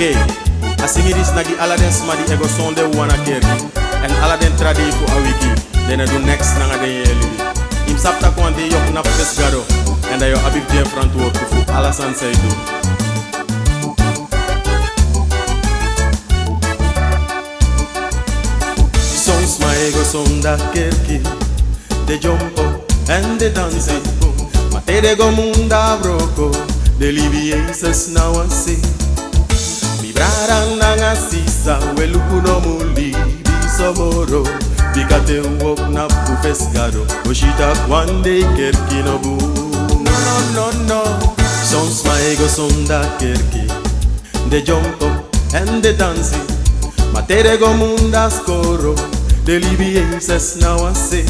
Oké, als je is naar die Aladdin smadi ego zonde wana kerki en Aladdin tradi fu awiki, dene do next nanga de yeli. Im sapta kwante yok na pesgado en da yo abib den frantwoord fu alasan say do. Sons ma ego sonda kerki, de jumpo en de danse, ma te de go munda broko, de livieses na wasi. Vibraran nanga sisa, weluku no muli, bisomoro, bikate wok na pu pescado, oshita kwande kerki no bu. No, sons ma ego sonda kerki, de jumpo en de danse, ma te de go munda scoro, de livieses na wasi.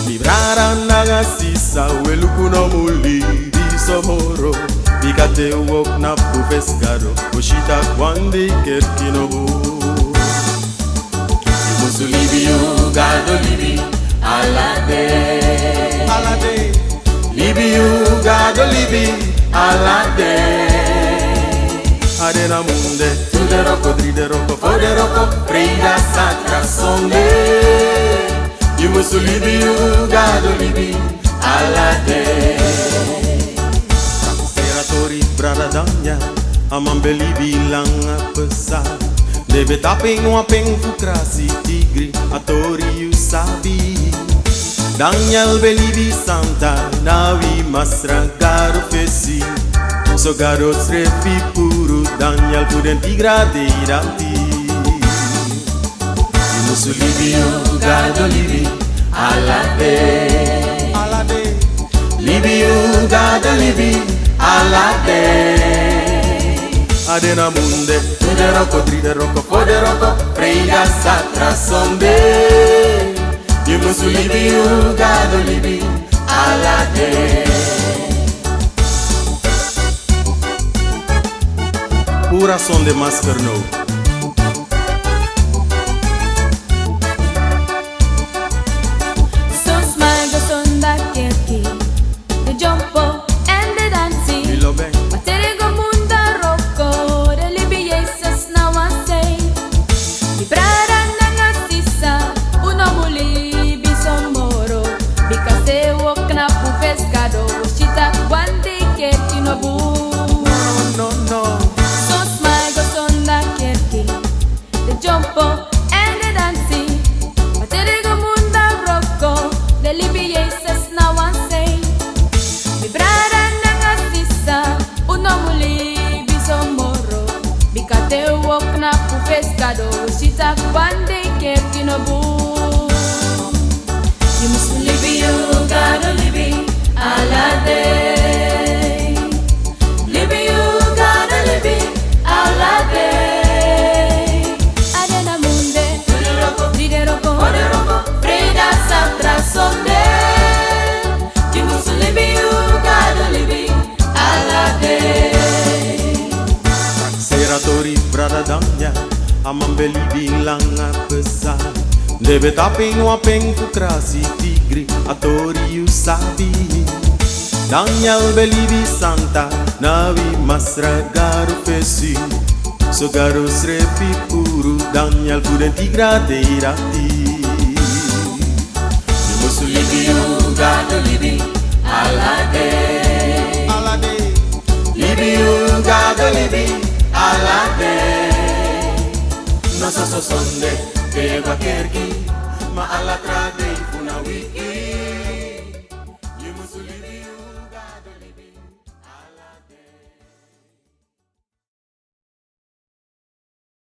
Vibraran nanga sisa, weluku no muli, bisomoro, bikate wok na pu pescado, oshita kwande kerki no bu. Musu libi you, gado libi, Aladdin. Aladdin, Libi you, gado libi, Aladdin. adena munde, Tu de rocco, dri de rocco, fo de rocco, prida sacra sonde. You musu libi you, gado libi, Aladdin. seratori brada danya, amambeli bilanga pesa. Deve taping waping fukrasi tigri, atori you sabi. Daniel belivi santa, navi masra garo fesi. So garo trefi puru, Daniel puden tigra de irati. Musu libi you, gado libi, Aladdin. Aladdin, Libi you, gado libi, Aladdin. adena munde, Tu de rocco, dri de rocco, fo de rocco, prega sacra sonde. You musu libi you, gado libi, Aladdin. pura son de masker no. Sons mago sonda kerki, de jumpo en de dansi. Milo bang, Baterego munda rocco, de libieses na wansay. Vibraran nanga sisa, uno muli bisomoro. Bikase wok na pu pescado, shita kwande kerki no bu. no. Sons mago sonda kerki, de jumpo en de dansi. Baterego munda rocco, de libieses na wansay. Vibraran nanga sisa, uno muli bisomoro. Bikate wok na pu pescado, shita kwande kerki no bu. You must live you, gotta live Aladdin. Live you, gotta live Aladdin. Adena munde, ride rocco, freda satra sonde. You must live you, gotta live Aladdin. seratori brada danya, amambeli bilanga pesa. Deve taping waping fukrasi tigri, atori you sabi. Daniel belivi santa, navi masra garo fesi. So garo srefi puru, Daniel puden tigra de irati. Musu libi you, gado libi, Aladdin. Aladdin, Libi you, gado libi, Aladdin. No so sonde, que va kerki, ma alla trade